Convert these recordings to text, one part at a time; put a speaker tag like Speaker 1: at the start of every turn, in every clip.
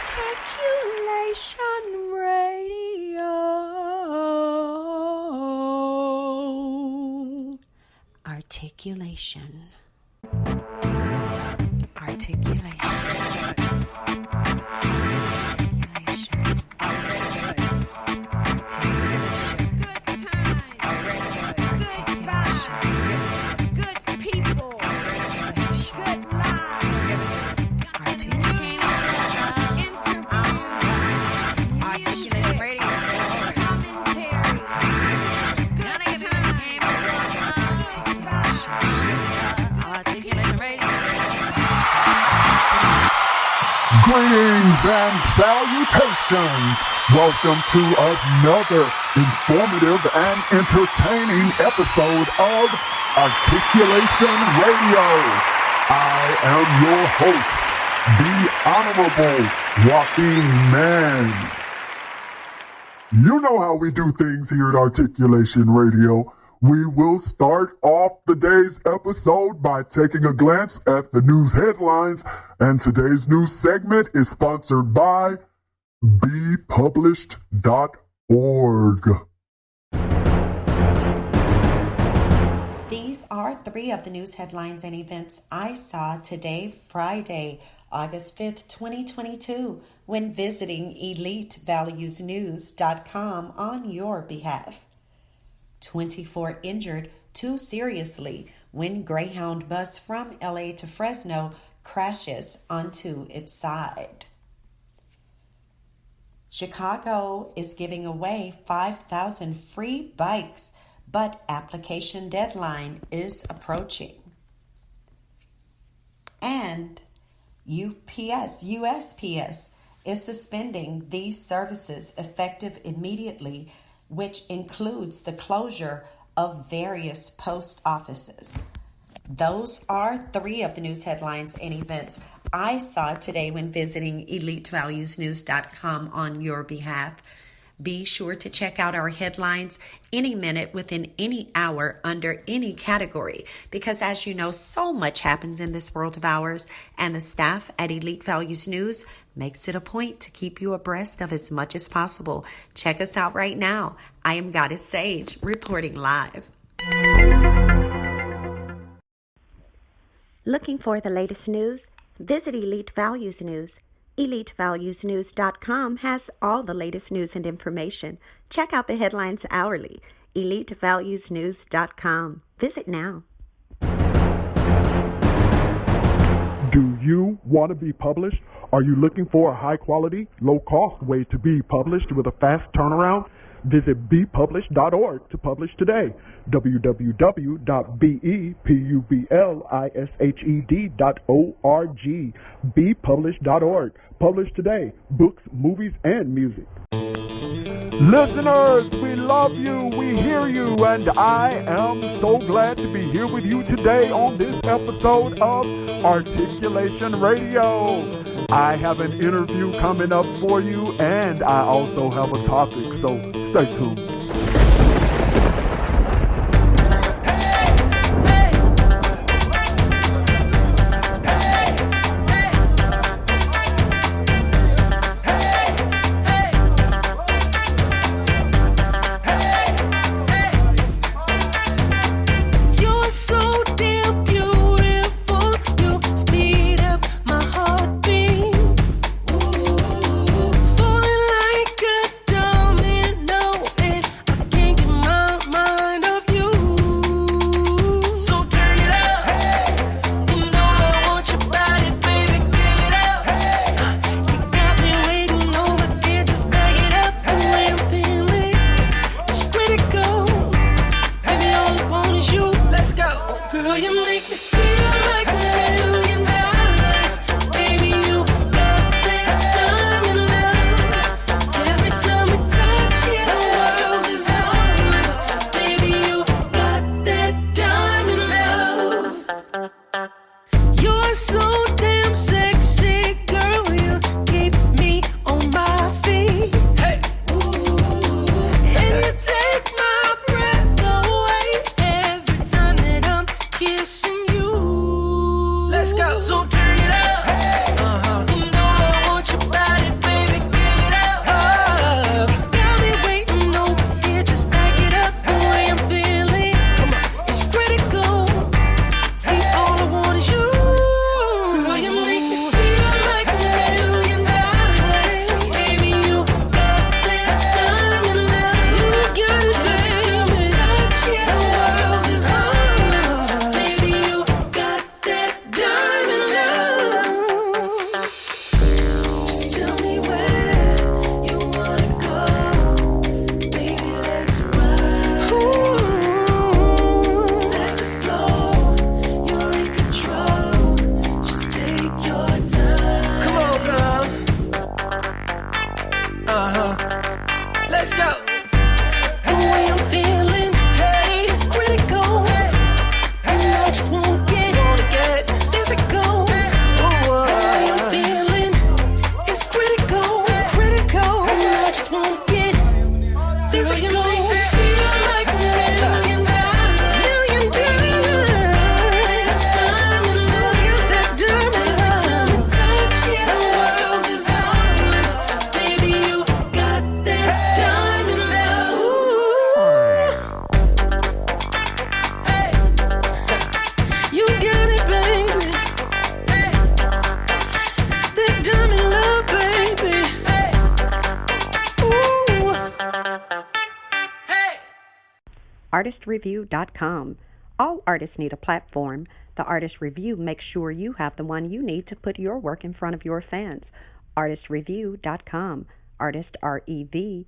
Speaker 1: Articulation Radio. Articulation.
Speaker 2: Greetings and salutations. Welcome to another informative and entertaining episode of Articulation Radio. I am your host, the Honorable Joaquin Man. You know how we do things here at Articulation Radio. We will start off the day's episode by taking a glance at the news headlines, and today's news segment is sponsored by bepublished.org.
Speaker 1: These are three of the news headlines and events I saw today, Friday, August 5th, 2022, when visiting EliteValuesNews.com on your behalf. 24 injured, 2 seriously, when Greyhound bus from LA to Fresno crashes onto its side. Chicago is giving away 5,000 free bikes, but application deadline is approaching. And USPS is suspending these services effective immediately, which includes the closure of various post offices. Those are three of the news headlines and events I saw today when visiting EliteValuesNews.com on your behalf. Be sure to check out our headlines any minute within any hour under any category, because as you know, so much happens in this world of ours, and the staff at Elite Values News makes it a point to keep you abreast of as much as possible. Check us out right now. I am Goddess Sage, reporting live.
Speaker 3: Looking for the latest news? Visit Elite Values News. EliteValuesNews.com has all the latest news and information. Check out the headlines hourly. EliteValuesNews.com. Visit now.
Speaker 2: Do you want to be published? Are you looking for a high-quality, low-cost way to be published with a fast turnaround? Visit bepublished.org to publish today. www.bepublished.org. bepublished.org. Publish today. Books, movies, and music. Listeners, we love you, we hear you, and I am so glad to be here with you today on this episode of Articulation Radio. I have an interview coming up for you, and I also have a topic, so stay tuned.
Speaker 4: Can't
Speaker 3: artistreview.com. All artists need a platform. The Artist Review makes sure you have the one you need to put your work in front of your fans. artistreview.com. Artist, REVUE.com.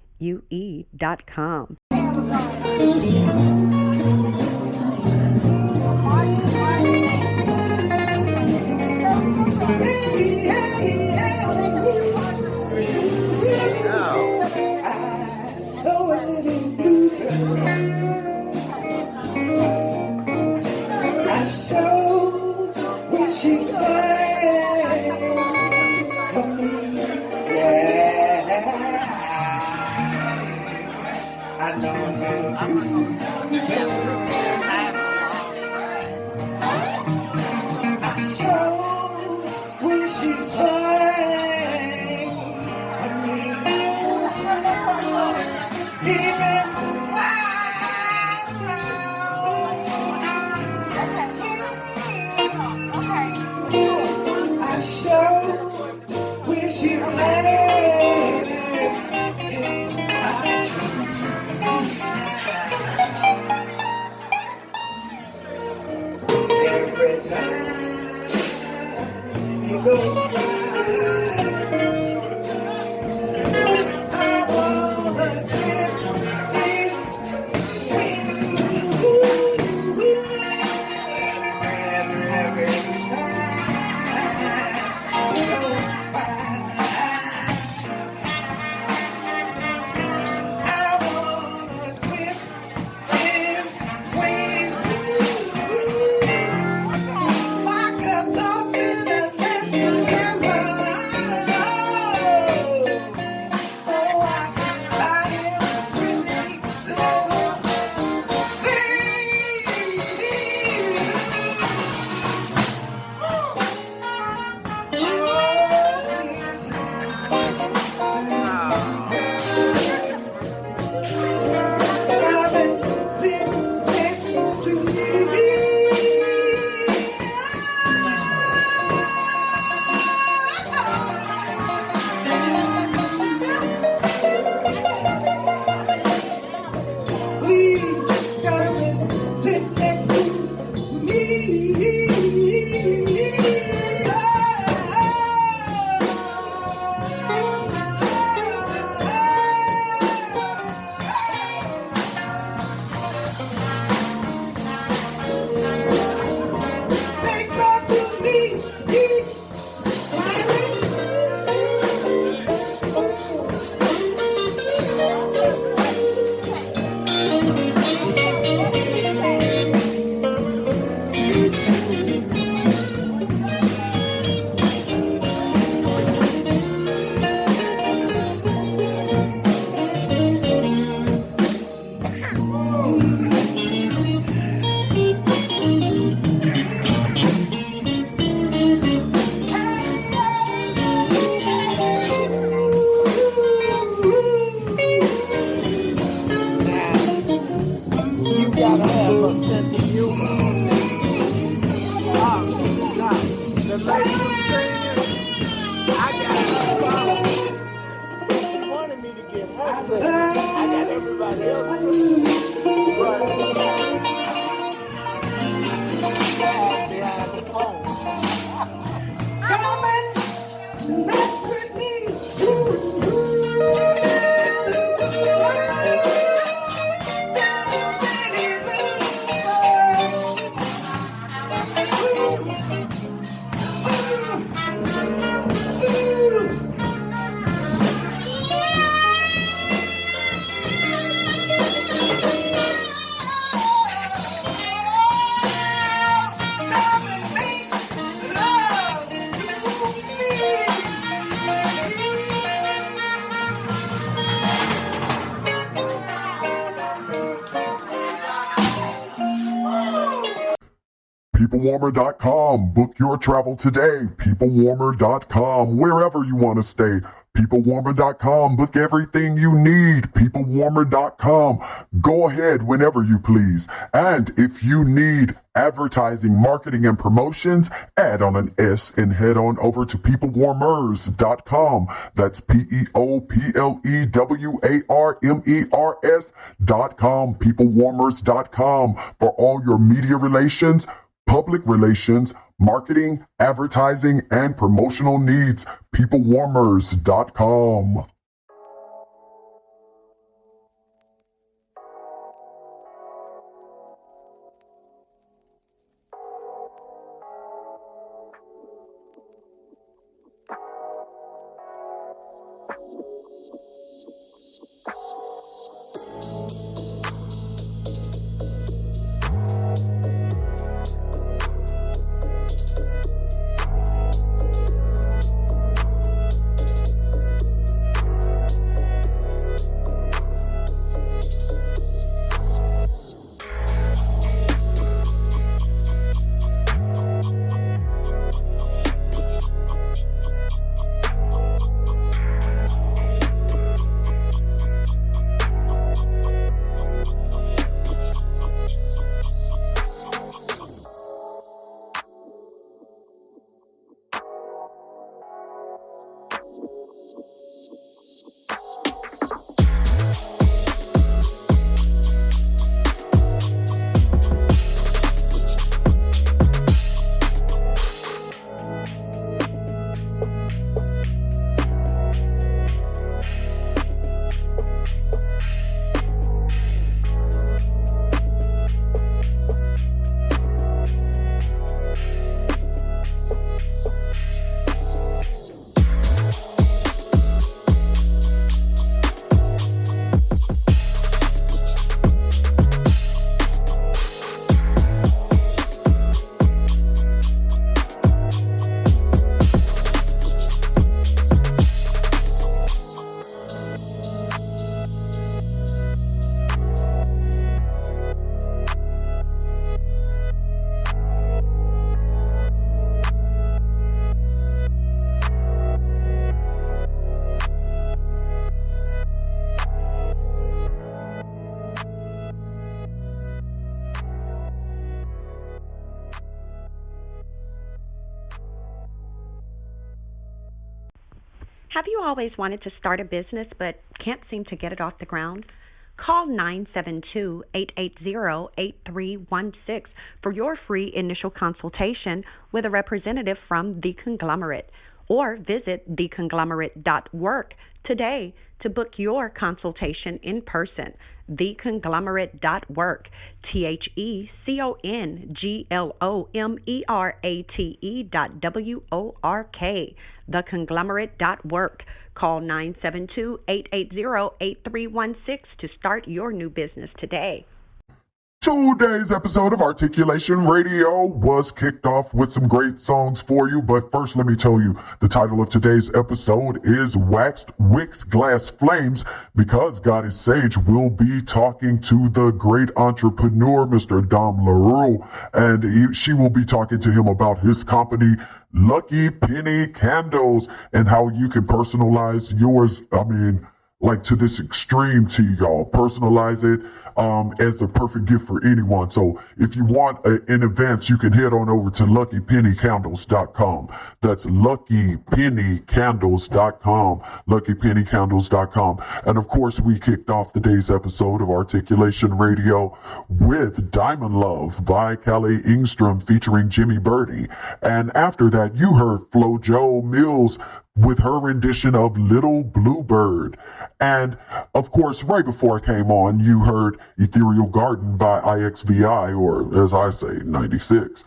Speaker 2: PeopleWarmer.com. Book your travel today. PeopleWarmer.com. Wherever you want to stay. PeopleWarmer.com. Book everything you need. PeopleWarmer.com. Go ahead whenever you please. And if you need advertising, marketing, and promotions, add on an S and head on over to PeopleWarmers.com. That's PeopleWarmers.com. PeopleWarmers.com for all your media relations, public relations, marketing, advertising, and promotional needs. PeopleWarmers.com.
Speaker 3: Have you always wanted to start a business but can't seem to get it off the ground? Call 972-880-8316 for your free initial consultation with a representative from The Conglomerate, or visit theconglomerate.work today to book your consultation in person. Theconglomerate.work, TheConglomerate.work, theconglomerate.work. Call 972-880-8316 to start your new business today.
Speaker 2: Today's episode of Articulation Radio was kicked off with some great songs for you, but first let me tell you, the title of today's episode is Waxed WICKS Glass Flames, because Goddess Sage will be talking to the great entrepreneur, Mr. Dom LeRoux, and she will be talking to him about his company, Lucky Penny Candles, and how you can personalize yours. Like to this extreme to y'all. Personalize it as the perfect gift for anyone. So if you want an event, you can head on over to luckypennycandles.com. That's luckypennycandles.com. luckypennycandles.com. And of course, we kicked off today's episode of Articulation Radio with Diamond Love by Callie Engstrom featuring Jimmy Birdie. And after that, you heard FloJo Mills with her rendition of Little Bluebird. And of course, right before I came on, you heard Ethereal Garden by IXVI, or as I say, 96.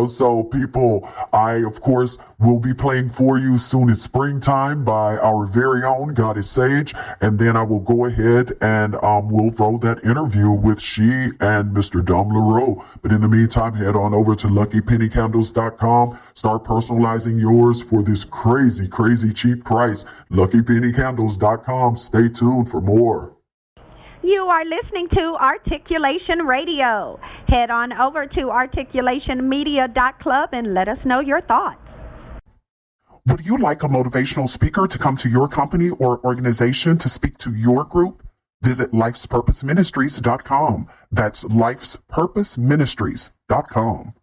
Speaker 2: So people, I of course will be playing for you Soon It's Springtime by our very own Goddess Sage. And then I will go ahead and we'll throw that interview with she and Mr. Dom LeRoux. But in the meantime, head on over to luckypennycandles.com. Start personalizing yours for this crazy cheap price. luckypennycandles.com. Stay tuned for more.
Speaker 3: You are listening to Articulation Radio. Head on over to articulationmedia.club and let us know your thoughts.
Speaker 2: Would you like a motivational speaker to come to your company or organization to speak to your group? Visit lifespurposeministries.com. That's lifespurposeministries.com.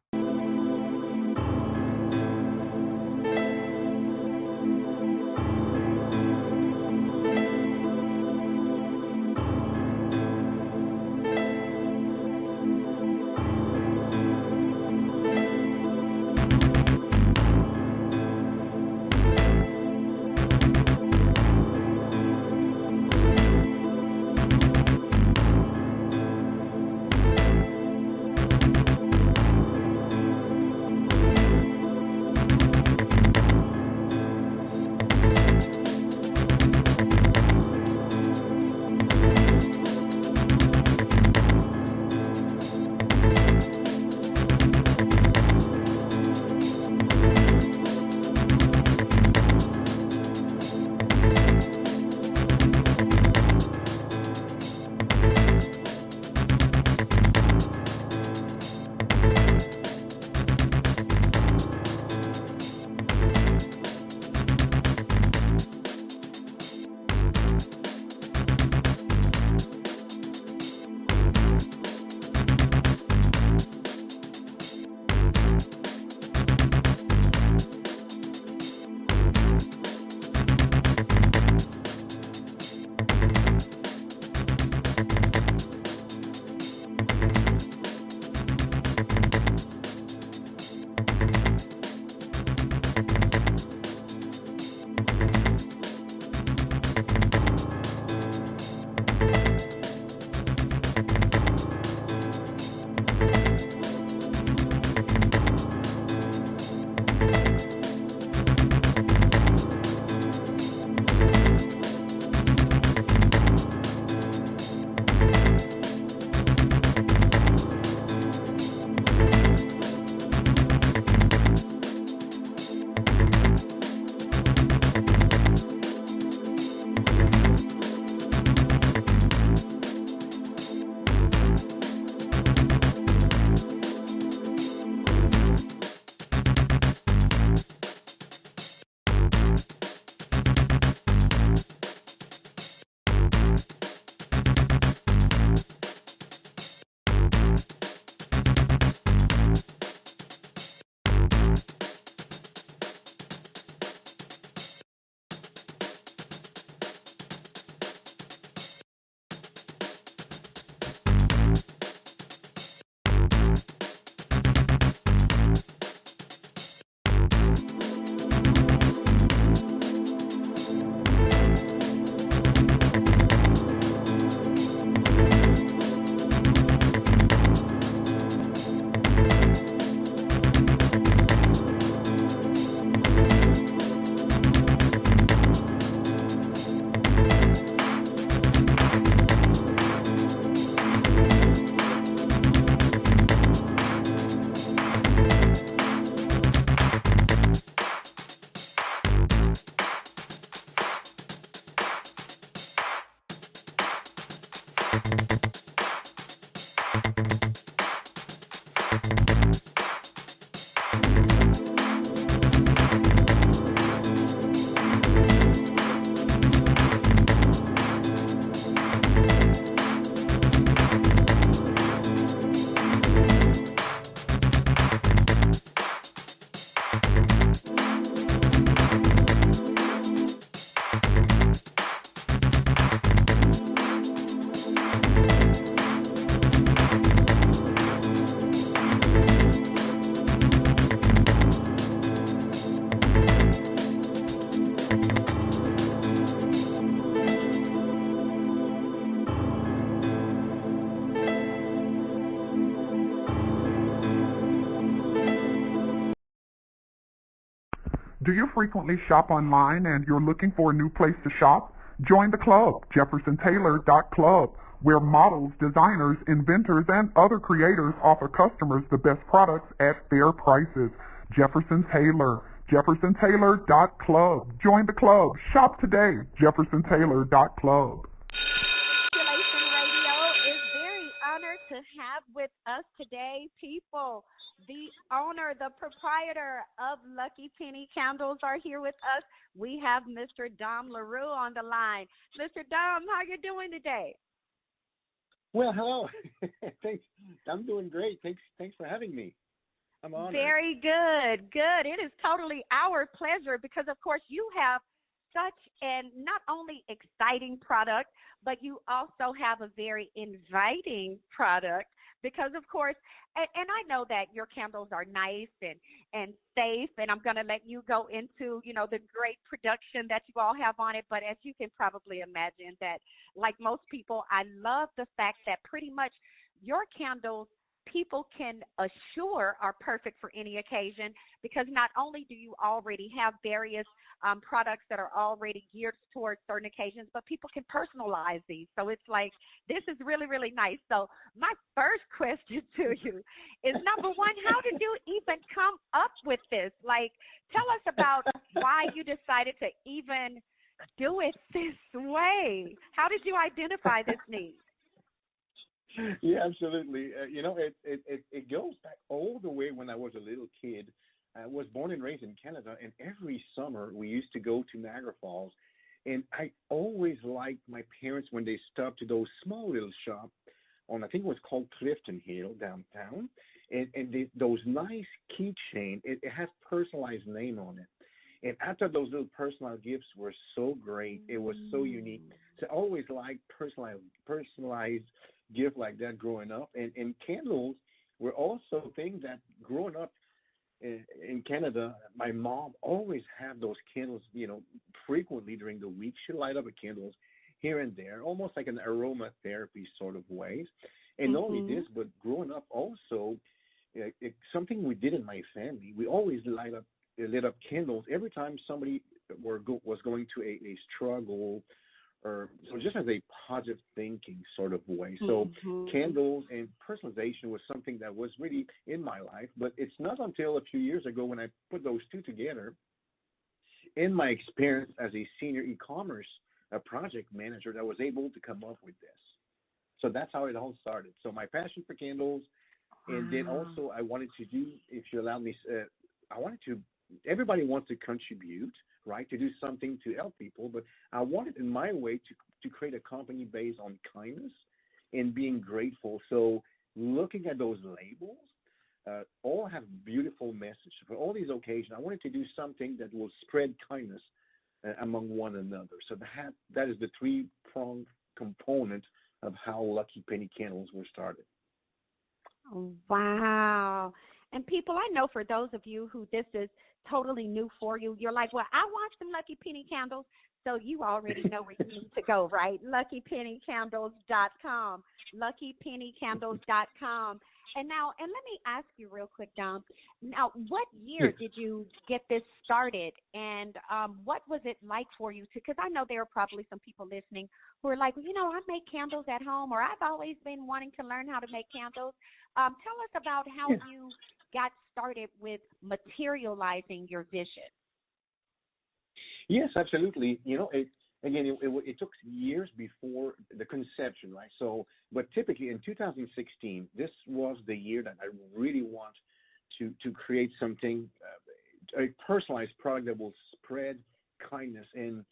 Speaker 2: Do you frequently shop online and you're looking for a new place to shop? Join the club, JeffersonTaylor.club, where models, designers, inventors, and other creators offer customers the best products at fair prices. Jefferson Taylor, JeffersonTaylor.club. Join the club. Shop today, JeffersonTaylor.club.
Speaker 3: Radio is very honored to have with us today people the owner, the proprietor of Lucky Penny Candles, are here with us. We have Mr. Dom LeRoux on the line. Mr. Dom, how you doing today?
Speaker 4: Well, hello. Thanks. I'm doing great. Thanks for having me. I'm honored.
Speaker 3: Very good. Good. It is totally our pleasure because, of course, you have such an not only exciting product, but you also have a very inviting product because, of course, and I know that your candles are nice and safe, and I'm going to let you go into, the great production that you all have on it. But as you can probably imagine that, like most people, I love the fact that pretty much your candles people can assure are perfect for any occasion because not only do you already have various products that are already geared towards certain occasions, but people can personalize these. So it's like, this is really, really nice. So my first question to you is, number one, how did you even come up with this? Like, tell us about why you decided to even do it this way. How did you identify this need?
Speaker 4: Yeah, absolutely. It goes back all the way when I was a little kid. I was born and raised in Canada, and every summer we used to go to Niagara Falls. And I always liked my parents when they stopped to those small little shops on, I think it was called Clifton Hill downtown, and those nice keychain. It has personalized name on it. And I thought those little personalized gifts were so great. It was so unique. So I always liked personalized gift like that growing up. And candles were also things that growing up in Canada, my mom always had those candles, frequently during the week. She'd light up the candles here and there, almost like an aromatherapy sort of way. And not only this, but growing up also, it's something we did in my family. We always lit up candles every time somebody was going to a struggle, or so just as a positive thinking sort of way. So candles and personalization was something that was really in my life, but it's not until a few years ago when I put those two together in my experience as a senior e-commerce project manager that I was able to come up with this. So that's how it all started. So my passion for candles, and then also I wanted to do, if you allow me, everybody wants to contribute, right, to do something to help people, but I wanted in my way to create a company based on kindness and being grateful. So looking at those labels, all have beautiful messages. For all these occasions, I wanted to do something that will spread kindness among one another. So that is the three-pronged component of how Lucky Penny Candles were started.
Speaker 3: Wow. And people, I know for those of you who this is totally new for you, you're like, well, I want some Lucky Penny Candles. So you already know where you need to go, right? LuckyPennyCandles.com. LuckyPennyCandles.com. And let me ask you real quick, Dom. Now, what year did you get this started, and what was it like for you? Because I know there are probably some people listening who are like, I make candles at home, or I've always been wanting to learn how to make candles. Tell us about how you got started with materializing your vision.
Speaker 4: Yes, absolutely. It took years before the conception, right? So, but typically in 2016, this was the year that I really want to create something, a personalized product that will spread kindness. And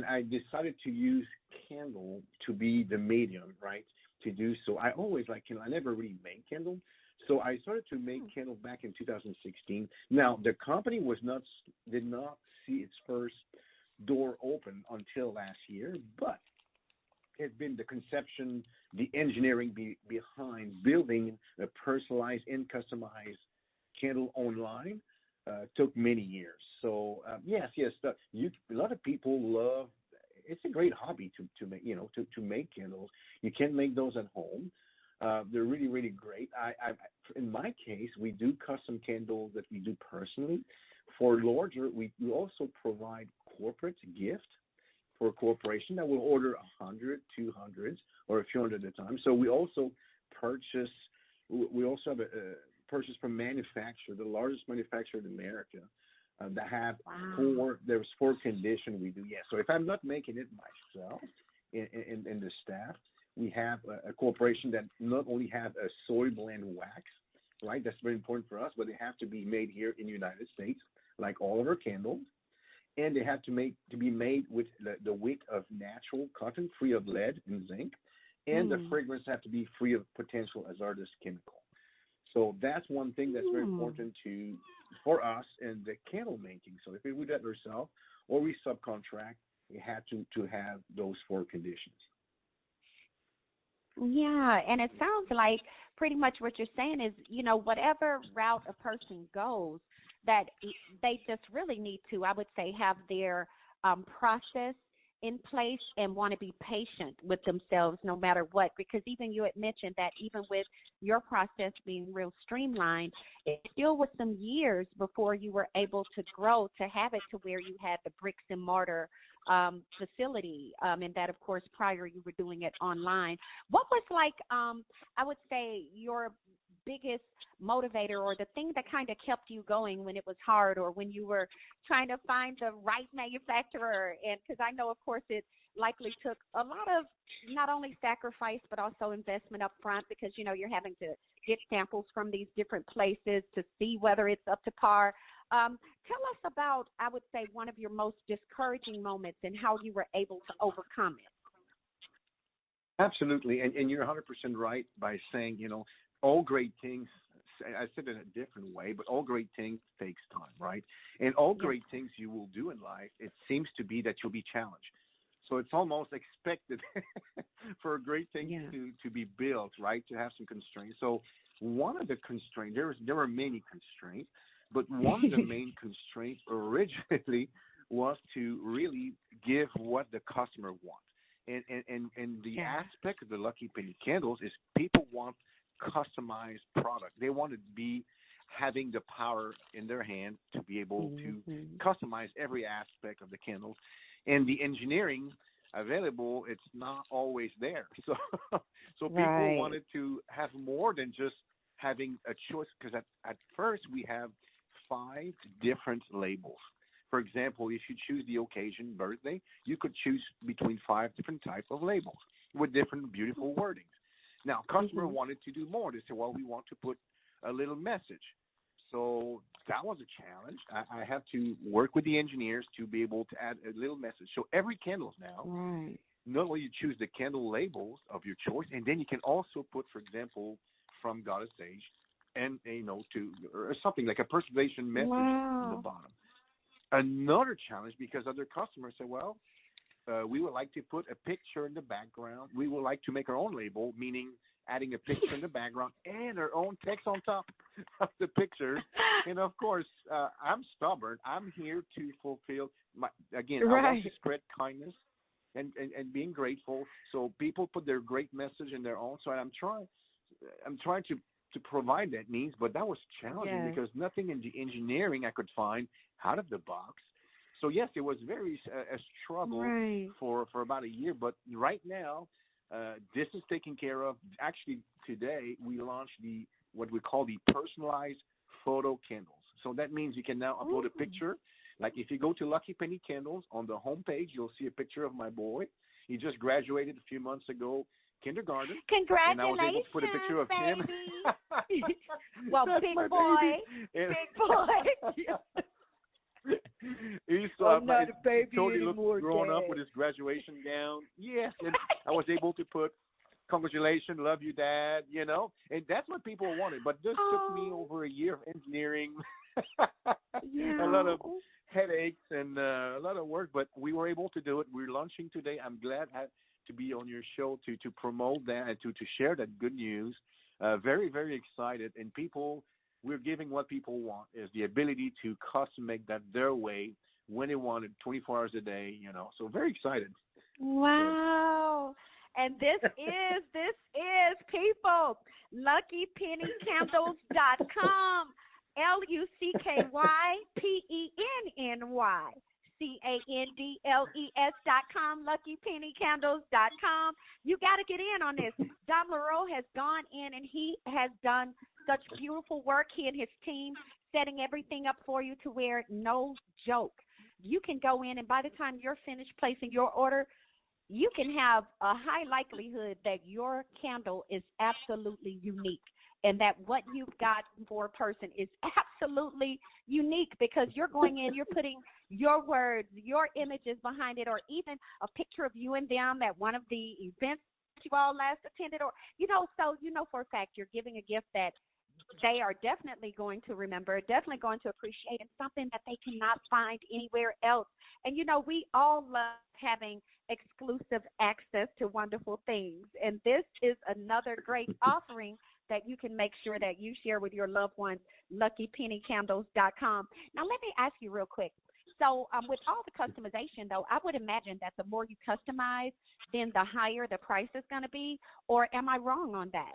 Speaker 4: I decided to use candle to be the medium, right, to do so. I always I never really made candles. So I started to make candles back in 2016. Now, the company did not see its first door open until last year, but it's been the conception, the engineering behind building a personalized and customized candle online took many years. So yes, a lot of people love. It's a great hobby to make, to make candles. You can make those at home. They're really, really great. In my case, we do custom candles that we do personally. For larger, we also provide corporate gift for a corporation that will order 100, 200, or a few hundred at a time. So we also purchase. We also have a purchase from manufacturer, the largest manufacturer in America, that have there's 4 conditions we do. So if I'm not making it myself and the staff, we have a corporation that not only have a soy blend wax, right? That's very important for us, but they have to be made here in the United States, like all of our candles. And they have to be made with the wick of natural cotton, free of lead and zinc, and the fragrance have to be free of potential hazardous chemical. So that's one thing that's very important for us in the candle making. So if we do that ourselves or we subcontract, we have to have those four conditions.
Speaker 3: Yeah, and it sounds like pretty much what you're saying is, whatever route a person goes, that they just really need to, I would say, have their process in place and want to be patient with themselves no matter what, because even you had mentioned that even with your process being real streamlined, it still was some years before you were able to grow to have it to where you had the bricks and mortar facility, and that, of course, prior you were doing it online. What was I would say, your biggest motivator or the thing that kind of kept you going when it was hard or when you were trying to find the right manufacturer? And because I know, of course, it likely took a lot of not only sacrifice but also investment up front, because, you're having to get samples from these different places to see whether it's up to par. Tell us about, I would say, one of your most discouraging moments and how you were able to overcome it.
Speaker 4: Absolutely. And you're 100% right by saying, all great things, I said it a different way, but all great things takes time, right? And all great things you will do in life, it seems to be that you'll be challenged. So it's almost expected for a great thing to be built, right, to have some constraints. So one of the constraints, there were many constraints, but one of the main constraints originally was to really give what the customer wants. And the aspect of the Lucky Penny candles is people want customized product. They want to be having the power in their hand to be able to customize every aspect of the candles. And the engineering available, it's not always there. So people wanted to have more than just having a choice, because at first we have 5 different labels. For example, if you choose the occasion, birthday, you could choose between 5 different types of labels with different beautiful wordings. Now, customer wanted to do more. They said, well, we want to put a little message. So that was a challenge. I have to work with the engineers to be able to add a little message. So every candle now, not only you choose the candle labels of your choice, and then you can also put, for example, from Goddess Age, and or something like a preservation message on the bottom. Another challenge, because other customers say, well, we would like to put a picture in the background. We would like to make our own label, meaning adding a picture in the background and our own text on top of the picture. And, of course, I'm stubborn. I'm here to fulfill, I want to spread kindness and being grateful. So people put their great message in their own. So I'm trying to provide that means, but that was challenging because nothing in the engineering I could find out of the box. So, yes, it was very a struggle for about a year. But right now, this is taken care of. Actually, today we launched what we call the personalized photo candles. So that means you can now upload a picture. Like if you go to Lucky Penny Candles, on the homepage, you'll see a picture of my boy. He just graduated a few months ago, kindergarten.
Speaker 3: Congratulations,
Speaker 4: and I was able to put a picture of him.
Speaker 3: Well, big boy.
Speaker 4: He's
Speaker 3: not a baby
Speaker 4: totally
Speaker 3: anymore,
Speaker 4: grown
Speaker 3: Dad.
Speaker 4: up with his graduation gown. Yes, and I was able to put congratulations, love you, Dad, and that's what people wanted. But this took me over a year of engineering, a lot of headaches and a lot of work, but we were able to do it. We're launching today. I'm glad to be on your show to promote that and to share that good news. Very, very excited, and we're giving what people want is the ability to custom make that their way when they want it, 24 hours a day, So very excited.
Speaker 3: Wow. And this is people, LuckyPennyCandles.com, LuckyPennyCandlesCandles.com, LuckyPennyCandles.com. You got to get in on this. Don LeRoux has gone in and he has done such beautiful work, he and his team, setting everything up for you to where, no joke, you can go in and by the time you're finished placing your order, you can have a high likelihood that your candle is absolutely unique and that what you've got for a person is absolutely unique because you're going in, you're putting your words, your images behind it, or even a picture of you and them at one of the events you all last attended, or, so for a fact you're giving a gift that they are definitely going to remember, definitely going to appreciate, and something that they cannot find anywhere else. And, we all love having exclusive access to wonderful things. And this is another great offering that you can make sure that you share with your loved ones, luckypennycandles.com. Now, let me ask you real quick. So with all the customization, though, I would imagine that the more you customize, then the higher the price is going to be. Or am I wrong on that?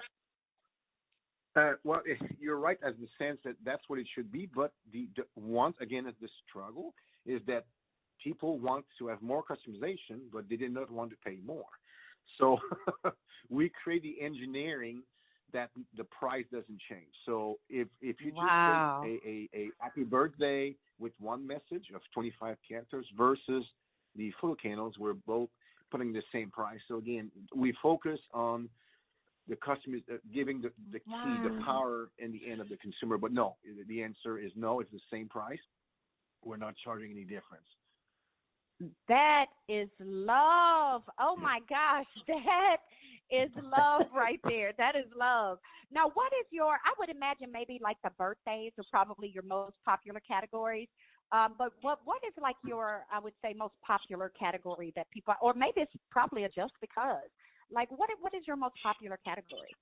Speaker 4: Well, you're right as the sense that that's what it should be. But the once again, the struggle is that people want to have more customization, but they did not want to pay more. So we create the engineering that the price doesn't change. So if you just take a happy birthday with one message of 25 characters versus the full candles, we're both putting the same price. So again, we focus on the customer giving the key, the power in the end of the consumer. But no, the answer is no. It's the same price. We're not charging any difference.
Speaker 3: That is love. Oh, my gosh. That is love right there. That is love. Now, what is I would imagine maybe like the birthdays are probably your most popular categories. But what is like your, I would say, most popular category that people, or maybe it's probably a just because. Like, what is your most popular category?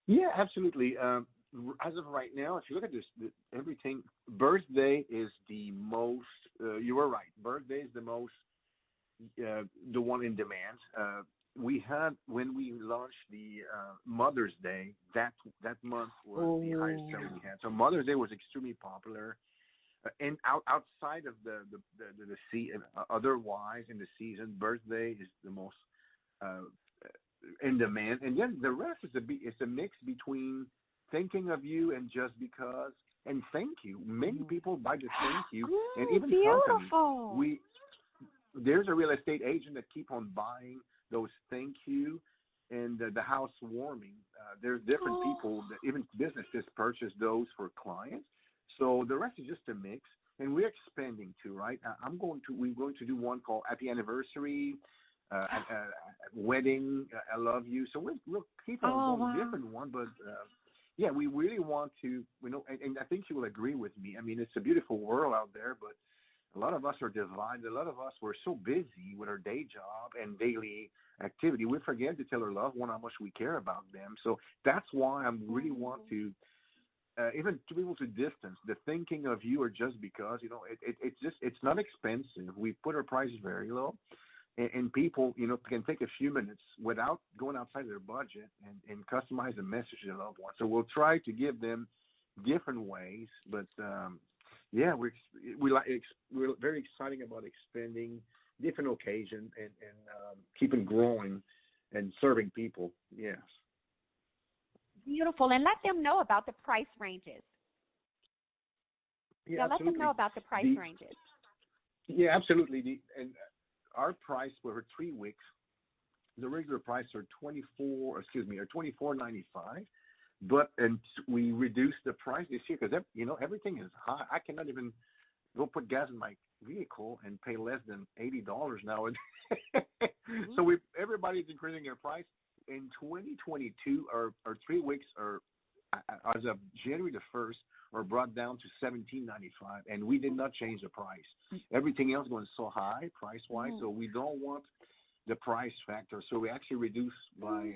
Speaker 4: Yeah, absolutely. As of right now, if you look at this, everything, birthday is the most, you were right, birthday is the most, the one in demand. We had, when we launched the Mother's Day, that month was the highest selling we had. So Mother's Day was extremely popular. And outside of the otherwise in the season, birthday is the most in demand, and then the rest is a mix between thinking of you and just because and thank you. Many people buy the thank you, and even companies. There's a real estate agent that keep on buying those thank you and the housewarming. There's different people that even businesses purchase those for clients. So the rest is just a mix, and we're expanding too, right? We're going to do one called Happy Anniversary. Wedding, I love you. So we'll keep on going different one, but yeah, we really want to, and I think you will agree with me. I mean, it's a beautiful world out there, but a lot of us are divided. A lot of us, we're so busy with our day job and daily activity, we forget to tell our loved one how much we care about them. So that's why I really want to, even to be able to distance the thinking of you or just because, it's not expensive. We put our prices very low. And people, can take a few minutes without going outside their budget and customize a message to their loved one. So we'll try to give them different ways, but yeah, we're very excited about expanding different occasions and keeping growing and serving people. Yes.
Speaker 3: Beautiful, and let them know about the price ranges.
Speaker 4: Yeah,
Speaker 3: let them know about the price ranges.
Speaker 4: Yeah, absolutely. And our price for 3 weeks, the regular price are $24.95, and we reduced the price this year because everything is high. I cannot even go put gas in my vehicle and pay less than $80 now. So everybody's increasing their price. In 2022, our 3 weeks are, as of January the 1st, are brought down to $17.95, and we did not change the price. Everything else going so high price-wise, so we don't want the price factor. So we actually reduced by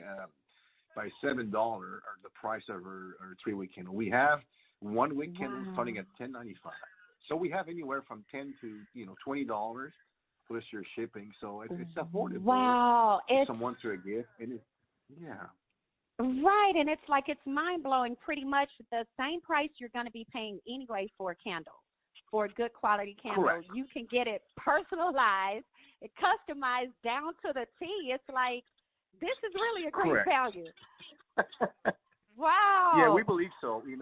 Speaker 4: $7 or the price of our 3 week candle. We have 1 week candle starting at $10.95. So we have anywhere from $10 to $20 plus your shipping. So it's affordable.
Speaker 3: Wow,
Speaker 4: it's someone to a gift, and yeah.
Speaker 3: Right, and it's mind-blowing. Pretty much the same price you're going to be paying anyway for a candle, for a good quality candle.
Speaker 4: Correct.
Speaker 3: You can get it personalized, customized down to the T. It's like, this is really a great value. Wow.
Speaker 4: Yeah, we believe so. And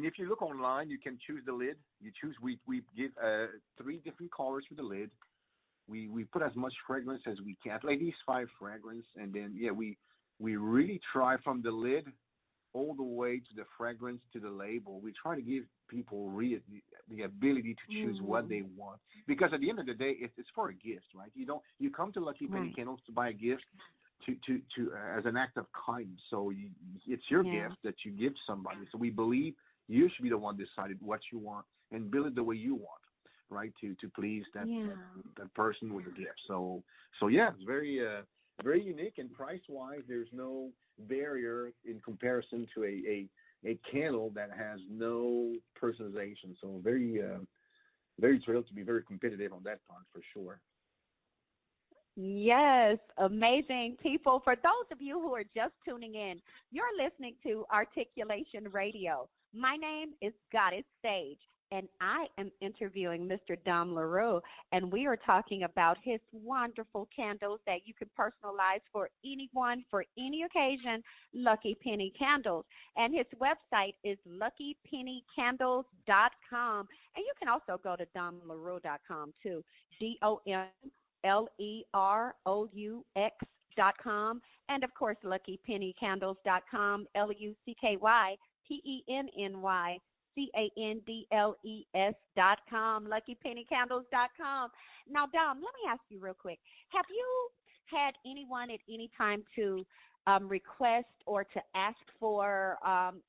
Speaker 4: if you look online, you can choose the lid. We give 3 different colors for the lid. We put as much fragrance as we can, at least 5 fragrance, and then we we really try from the lid all the way to the fragrance to the label. We try to give people the ability to choose what they want, because at the end of the day, it's for a gift, right? You come to Lucky Penny Candles to buy a gift to as an act of kindness. So it's your gift that you give somebody. So we believe you should be the one decided what you want and build it the way you want, right? To please that person with the gift. So yeah, it's very unique, and price wise, there's no barrier in comparison to a candle that has no personalization. So very thrilled to be very competitive on that part for sure.
Speaker 3: Yes, amazing people. For those of you who are just tuning in, you're listening to Articulation Radio. My name is Goddess Sage, and I am interviewing Mr. Dom LeRoux, and we are talking about his wonderful candles that you can personalize for anyone, for any occasion, Lucky Penny Candles. And his website is luckypennycandles.com, and you can also go to domleroux.com too, DOMLEROUX.com, and of course luckypennycandles.com, LuckyPennyCandles.com, luckypennycandles.com. Now, Dom, let me ask you real quick. Have you had anyone at any time to request or to ask for,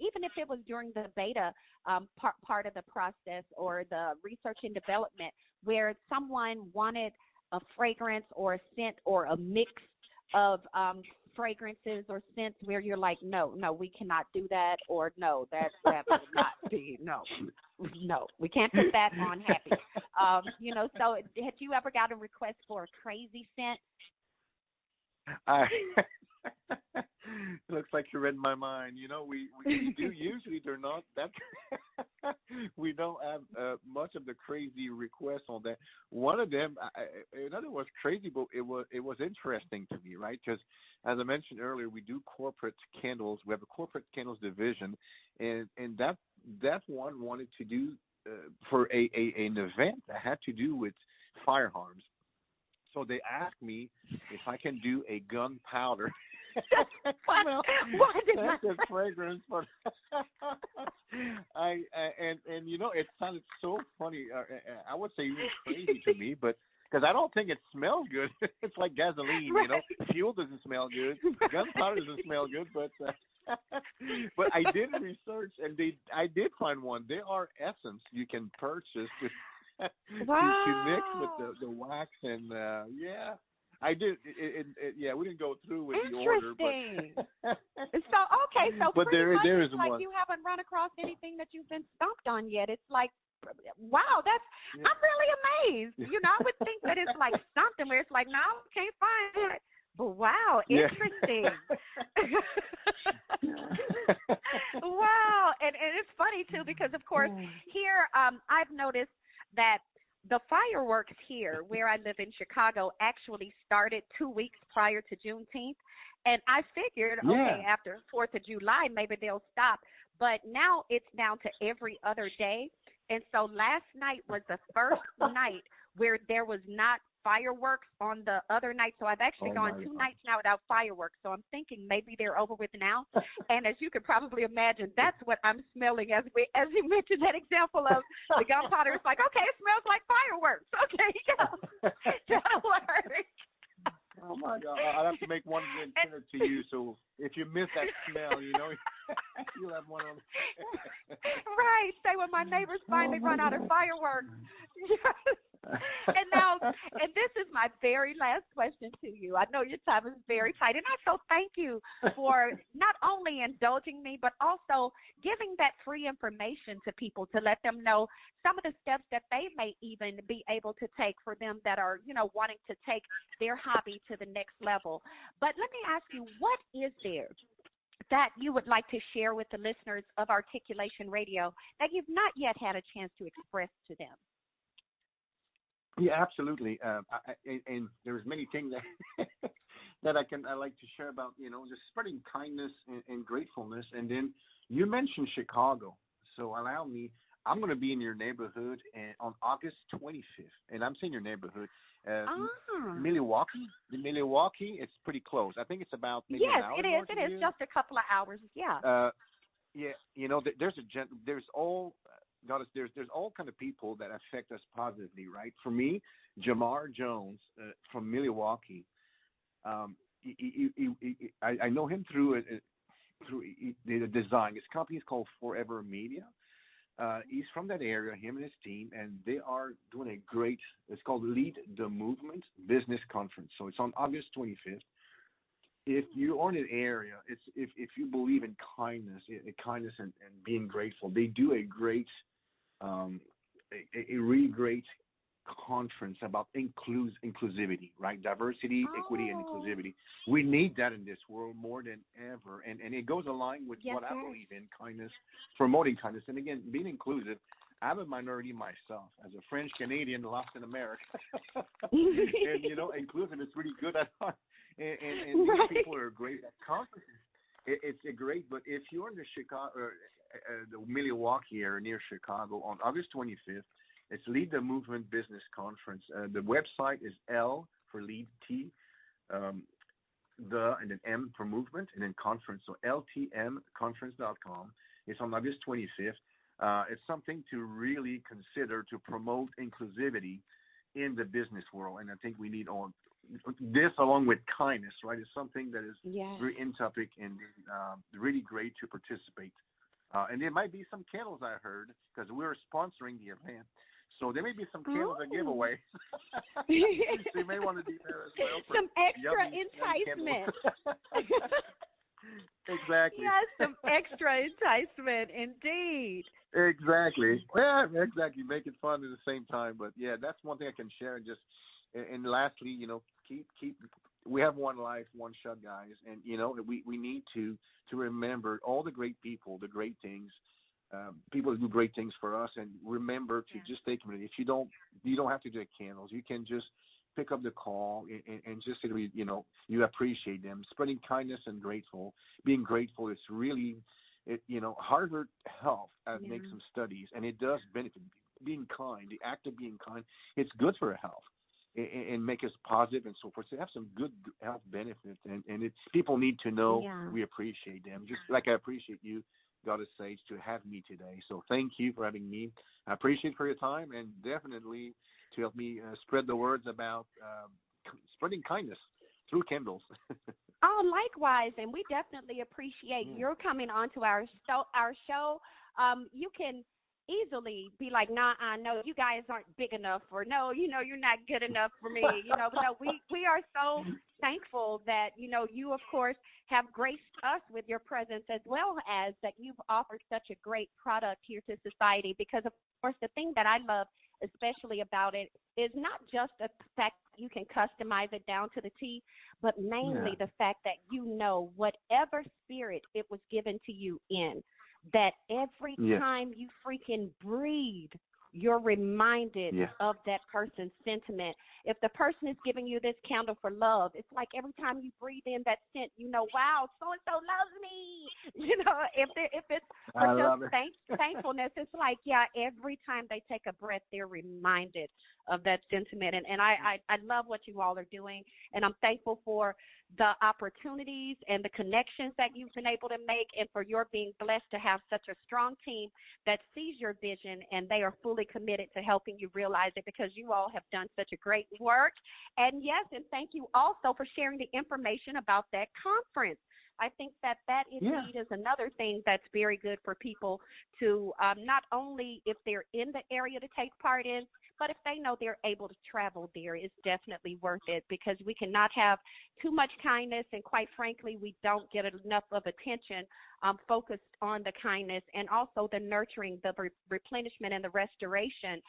Speaker 3: even if it was during the beta part of the process or the research and development, where someone wanted a fragrance or a scent or a mix of fragrances or scents where you're like, no, we cannot do that, or no, that will not be, no, we can't put that on Happy. So had you ever got a request for a crazy scent?
Speaker 4: Looks like you read my mind. We do usually. They're not that. We don't have much of the crazy requests on that. One of them, another was crazy, but it was interesting to me, right? Because as I mentioned earlier, we do corporate candles. We have a corporate candles division, and that one wanted to do for an event that had to do with firearms. So they asked me if I can do a gunpowder. That's a fragrance, but it sounded so funny. I would say even crazy to me, but because I don't think it smells good. It's like gasoline, Fuel doesn't smell good. Gunpowder doesn't smell good, but I did research, and I did find one. There are essence you can purchase to mix with the wax, and I did. We didn't go through with the order, but
Speaker 3: so
Speaker 4: but there is
Speaker 3: like
Speaker 4: one.
Speaker 3: You haven't run across anything that you've been stumped on yet. It's like, wow, I'm really amazed. I would think that it's like something where it's like, no, can't find it. But wow, interesting. Wow, and it's funny too, because of course here I've noticed that the fireworks here, where I live in Chicago, actually started 2 weeks prior to Juneteenth. And I figured, after 4th of July, maybe they'll stop. But now it's down to every other day. And so last night was the first night where there was not fireworks on the other night. So I've actually gone 2 nights now without fireworks. So I'm thinking maybe they're over with now. And as you could probably imagine, that's what I'm smelling as you mentioned that example of the gunpowder. It's like, okay, it smells like fireworks. Okay, don't worry.
Speaker 4: Oh my God! I'll have to make one and send it to you. So if you miss that smell, you'll have one on.
Speaker 3: Right. Say when my neighbors finally run out of fireworks. And this is my very last question to you. I know your time is very tight, and I so thank you for not only indulging me, but also giving that free information to people to let them know some of the steps that they may even be able to take for them that are, wanting to take their hobby to the next level. But let me ask you, what is there that you would like to share with the listeners of Articulation Radio that you've not yet had a chance to express to them?
Speaker 4: Yeah, absolutely. And there's many things that I like to share about, just spreading kindness and gratefulness. And then you mentioned Chicago, so allow me. I'm going to be in your neighborhood and on August 25th, and I'm saying your neighborhood, Milwaukee. The Milwaukee, it's pretty close. I think it's about maybe an hour.
Speaker 3: Yes, it is just a couple of hours. Yeah.
Speaker 4: Yeah, there's all kind of people that affect us positively, right? For me, Jamar Jones from Milwaukee, I know him through the design. His company is called Forever Media. He's from that area, him and his team, and they are doing a great, it's called Lead the Movement Business Conference. So it's on August 25th. If you are in an area, if you believe in kindness and being grateful, they do a great, a really great conference about inclusivity, right? Diversity, equity, and inclusivity. We need that in this world more than ever, and it goes along with what I believe in: kindness, promoting kindness, and again, being inclusive. I'm a minority myself, as a French Canadian lost in America, and inclusive is really good at heart. And these people are great at conferences. It's great, but if you're in the Chicago, or the Milwaukee area near Chicago on August 25th, it's Lead the Movement Business Conference. The website is L for lead, T, and then M for movement, and then conference. So ltmconference.com. It's on August 25th. It's something to really consider to promote inclusivity in the business world, and I think we need all this along with kindness, right? Is something that is very in topic and really great to participate. And there might be some candles, I heard, because we're sponsoring the event. So there may be some candles that give away. So you may want to be there as well.
Speaker 3: Some extra enticement.
Speaker 4: Exactly.
Speaker 3: Yes, some extra enticement, indeed.
Speaker 4: Exactly. Yeah, exactly. Make it fun at the same time. But yeah, that's one thing I can share. And lastly, keep. We have one life, one shot, guys, and we need to remember all the great people, the great things. People who do great things for us, and remember to just stay committed. If you don't have to do candles. You can just pick up the call and just say, you appreciate them. Spreading kindness and being grateful is really, Harvard Health makes some studies, and it does benefit. Being kind, the act of being kind, it's good for our health and make us positive and so forth. So have some good health benefits, and people need to know we appreciate them, just like I appreciate you, Goddess Sage, to have me today. So thank you for having me. I appreciate for your time, and definitely to help me spread the words about spreading kindness through candles.
Speaker 3: Likewise, and we definitely appreciate your coming on to our show. You can easily be like, nah, I know you guys aren't big enough, or no, you're not good enough for me. But no, we are so thankful that, you, of course, have graced us with your presence, as well as that you've offered such a great product here to society. Because, of course, the thing that I love especially about it is not just the fact that you can customize it down to the T, but mainly the fact that whatever spirit it was given to you in, that every time you freaking breathe, you're reminded of that person's sentiment. If the person is giving you this candle for love, it's like every time you breathe in that scent, wow, so-and-so loves me. If it's for just thankfulness, it's like, every time they take a breath, they're reminded of that sentiment. And I love what you all are doing, and I'm thankful for the opportunities and the connections that you've been able to make, and for your being blessed to have such a strong team that sees your vision, and they are fully committed to helping you realize it, because you all have done such a great work. And and thank you also for sharing the information about that conference. I think that indeed is another thing that's very good for people to not only if they're in the area to take part in, but if they know they're able to travel there, it's definitely worth it, because we cannot have too much kindness, and quite frankly, we don't get enough of attention focused on the kindness and also the nurturing, the replenishment and the restoration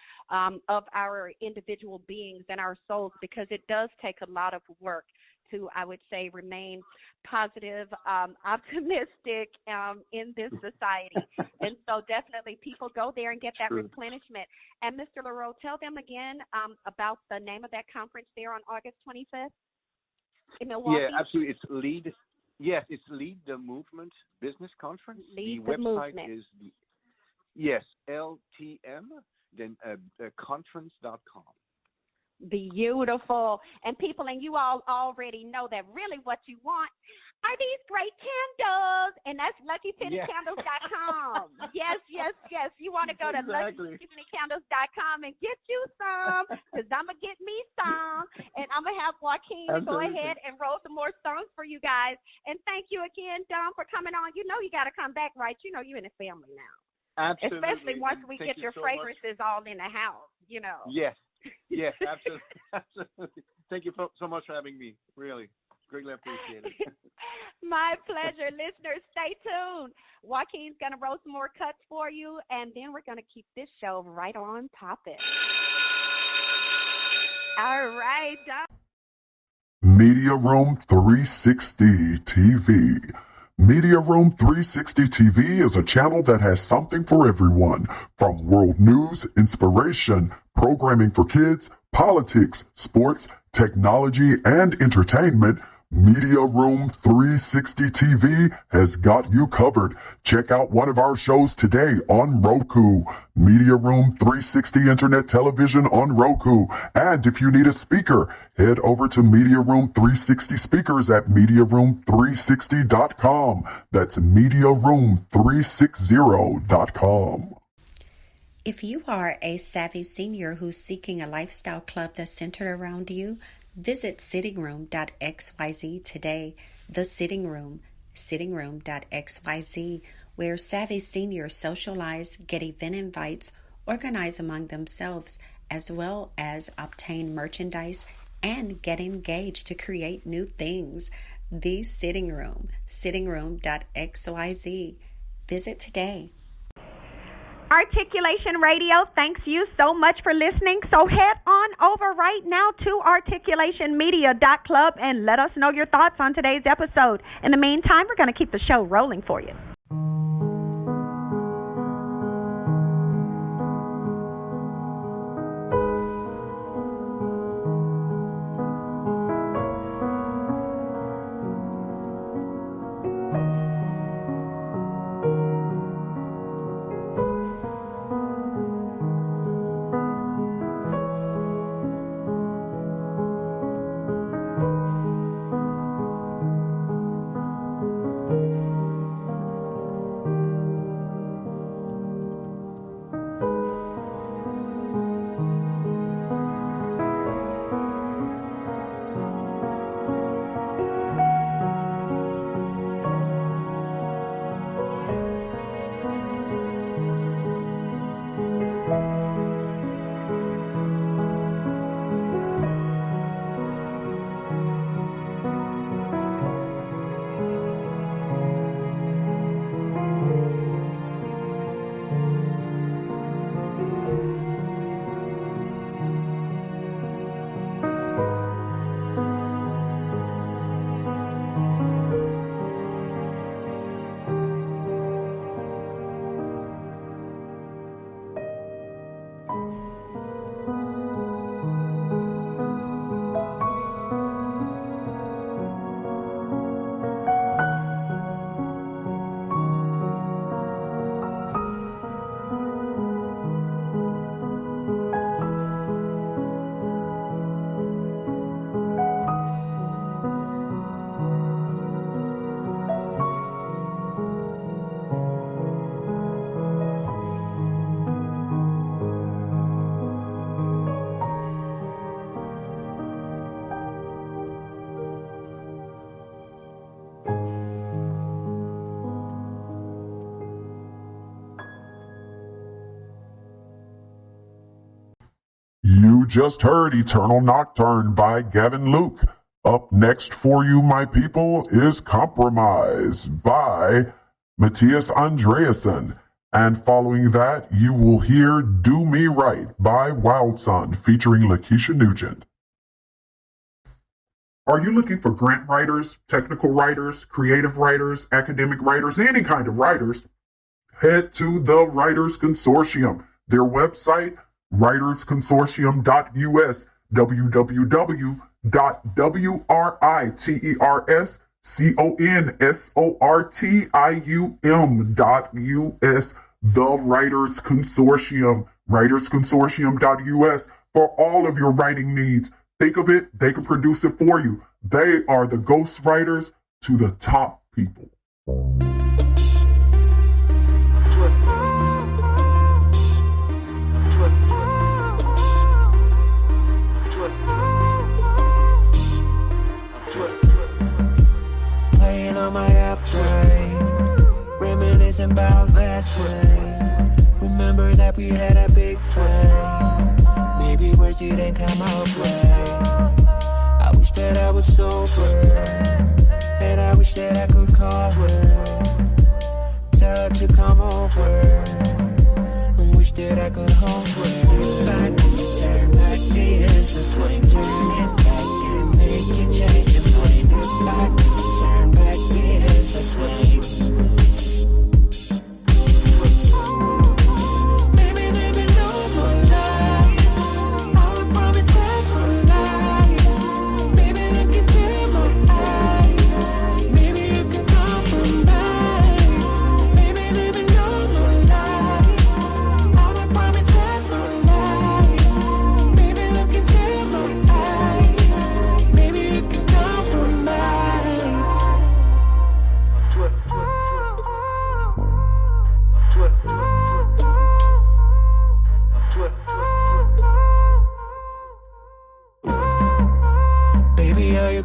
Speaker 3: of our individual beings and our souls, because it does take a lot of work to, I would say, remain positive, optimistic in this society. And so definitely people go there and get that replenishment. And Mr. LeRoux, tell them again about the name of that conference there on August 25th in Milwaukee.
Speaker 4: Yeah, absolutely. It's Lead the Movement Business Conference.
Speaker 3: Lead
Speaker 4: the website
Speaker 3: movement.
Speaker 4: is Yes, LTM, then conference.com.
Speaker 3: Beautiful. And people, and you all already know that really what you want are these great candles. And that's luckypennycandles.com. Yes, yes, yes. You want to go to luckypennycandles.com and get you some, because I'm going to get me some. And I'm going to have Joaquin go ahead and roll some more songs for you guys. And thank you again, Dom, for coming on. You know you got to come back, right? You know you're in the family now.
Speaker 4: Absolutely.
Speaker 3: Especially once we get your fragrances all in the house, you know.
Speaker 4: Yes. Yes, absolutely. Absolutely. Thank you so much for having me. Really. Greatly appreciate it.
Speaker 3: My pleasure. Listeners, stay tuned. Joaquin's going to roll some more cuts for you, and then we're going to keep this show right on topic. All right, Doc.
Speaker 2: Media Room 360 TV. Media Room 360 TV is a channel that has something for everyone, from world news, inspiration, programming for kids, politics, sports, technology, and entertainment. Media Room 360 TV has got you covered. Check out one of our shows today on Roku. Media Room 360 Internet Television on Roku. And if you need a speaker, head over to Media Room 360 Speakers at MediaRoom360.com. That's MediaRoom360.com.
Speaker 1: If you are a savvy senior who's seeking a lifestyle club that's centered around you, visit sittingroom.xyz today. The Sitting Room, sittingroom.xyz, where savvy seniors socialize, get event invites, organize among themselves, as well as obtain merchandise and get engaged to create new things. The Sitting Room, sittingroom.xyz. Visit today.
Speaker 3: Articulation Radio, thanks you so much for listening. So head on over right now to articulationmedia.club and let us know your thoughts on today's episode. In the meantime, we're going to keep the show rolling for you.
Speaker 2: You just heard Eternal Nocturne by Gavin Luke. Up next for you, my people, is Compromise by Matthias Andreasen. And following that, you will hear Do Me Right by Wild Son featuring Lakeisha Nugent. Are you looking for grant writers, technical writers, creative writers, academic writers, any kind of writers? Head to the Writers Consortium. Their website, writersconsortium.us, www.writersconsortium.us, the Writers Consortium, writersconsortium.us, for all of your writing needs. Think of it, they can produce it for you. They are the ghost writers to the top people.
Speaker 5: Playing on my upgrade, reminiscing about last week. Remember that we had a big fight. Maybe words didn't come out right. I wish that I was sober, and I wish that I could call her, tell her to come over, and wish that I could hold her. If I could turn back the hands of time, turn it back and make it change your mind. If I could turn back the hands of time.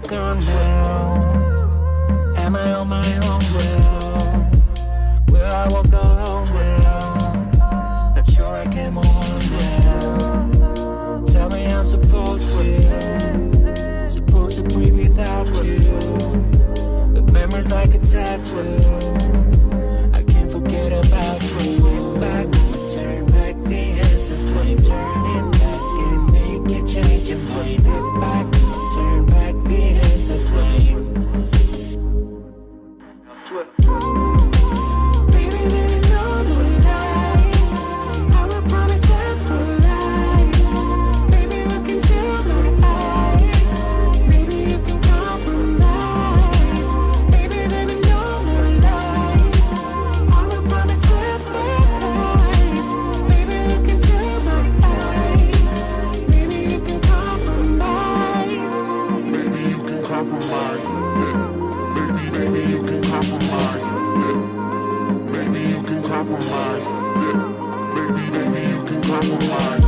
Speaker 5: Gone now? Am I on my own now? Will I walk alone now? Not sure I can move on now. Tell me I'm supposed to breathe without you. But memories like a tattoo, I can't forget about you. If I could turn back the hands of time, turn it back and make it change your mind. If I could turn back the hands of time. Baby, there is no more lies. I will promise that for life. Baby, look into my eyes. Maybe you can compromise. Baby, there is no more lies. I will promise that for life. Baby, look into my eyes. Maybe you can compromise.
Speaker 2: Maybe you can compromise. Maybe you can compromise. Maybe you can compromise. Maybe you can compromise.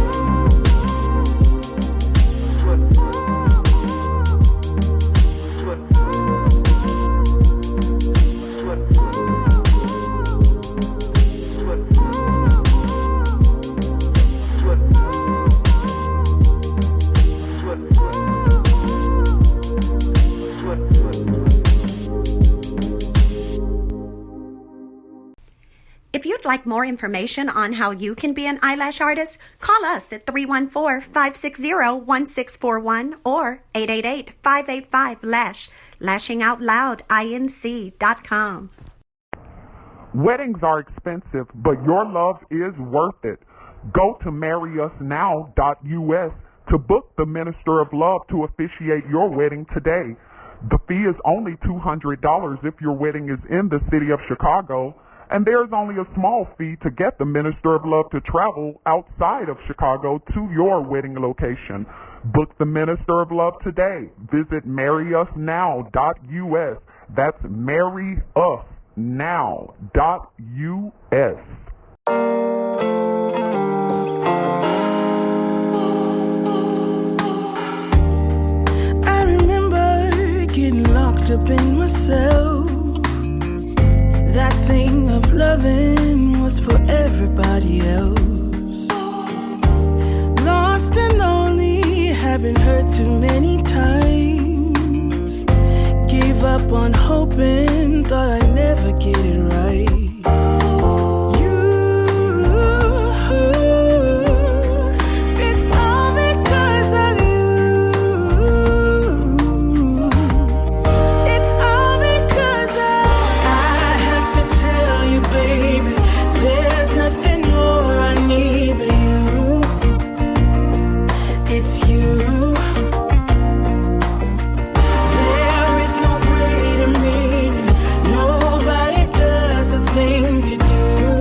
Speaker 1: If you'd like more information on how you can be an eyelash artist, call us at 314-560-1641 or 888-585-LASH, lashingoutloudinc.com.
Speaker 2: Weddings are expensive, but your love is worth it. Go to marryusnow.us to book the Minister of Love to officiate your wedding today. The fee is only $200 if your wedding is in the city of Chicago, and there's only a small fee to get the Minister of Love to travel outside of Chicago to your wedding location. Book the Minister of Love today. Visit marryusnow.us. That's marryusnow.us.
Speaker 6: I remember getting locked up in myself. That thing of loving was for everybody else. Lost and lonely, having hurt too many times. Gave up on hoping, thought I'd never get it right. Things you do.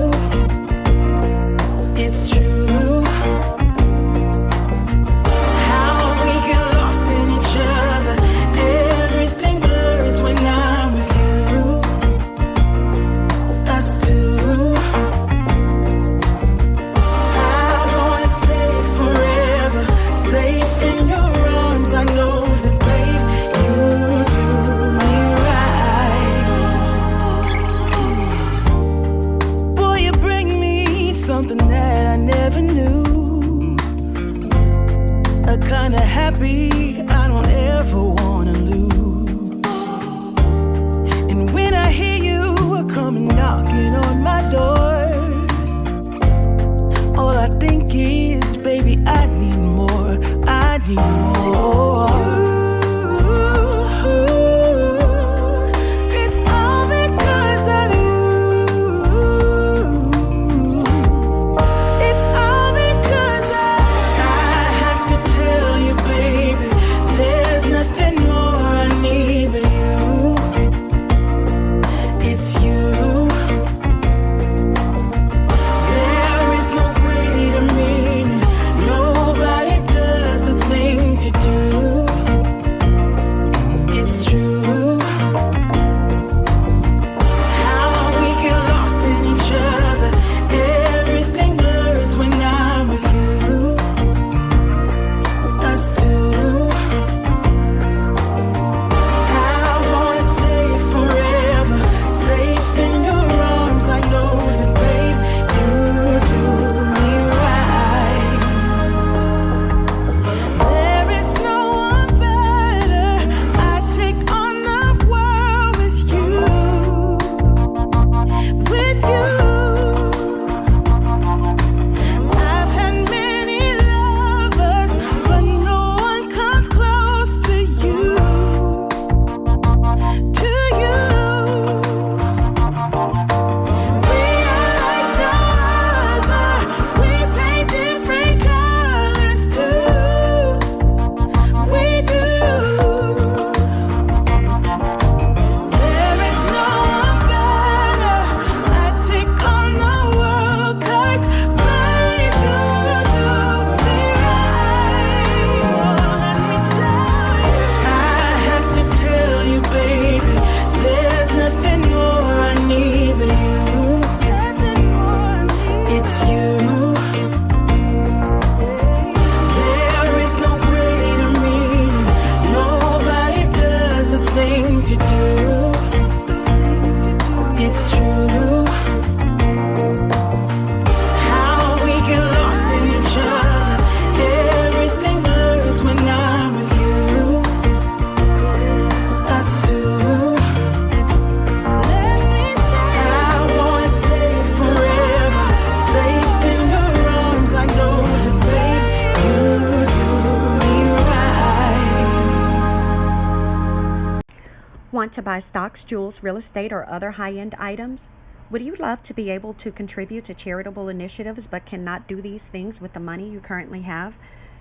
Speaker 3: Want to buy stocks, jewels, real estate, or other high-end items? Would you love to be able to contribute to charitable initiatives but cannot do these things with the money you currently have?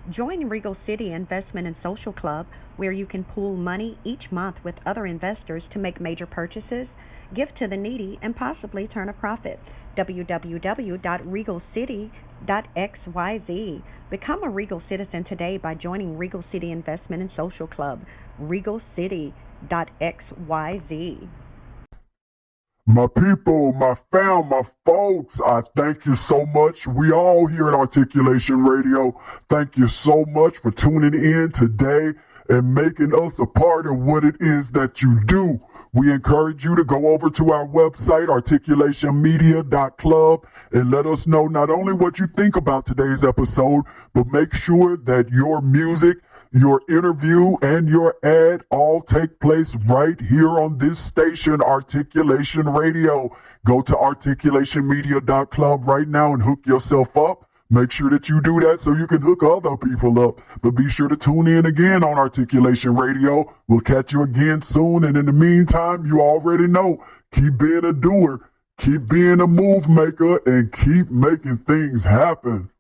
Speaker 3: Join Regal City Investment and Social Club, where you can pool money each month with other investors to make major purchases, give to the needy, and possibly turn a profit. www.regalcity.xyz. Become a Regal citizen today by joining Regal City Investment and Social Club. regalcity.xyz.
Speaker 2: My people, my fam, my folks, I thank you so much. We all here at Articulation Radio, thank you so much for tuning in today and making us a part of what it is that you do. We encourage you to go over to our website, articulationmedia.club, and let us know not only what you think about today's episode, but make sure that your music, your interview, and your ad all take place right here on this station, Articulation Radio. Go to articulationmedia.club right now and hook yourself up. Make sure that you do that so you can hook other people up. But be sure to tune in again on Articulation Radio. We'll catch you again soon. And in the meantime, you already know, keep being a doer, keep being a move maker, and keep making things happen.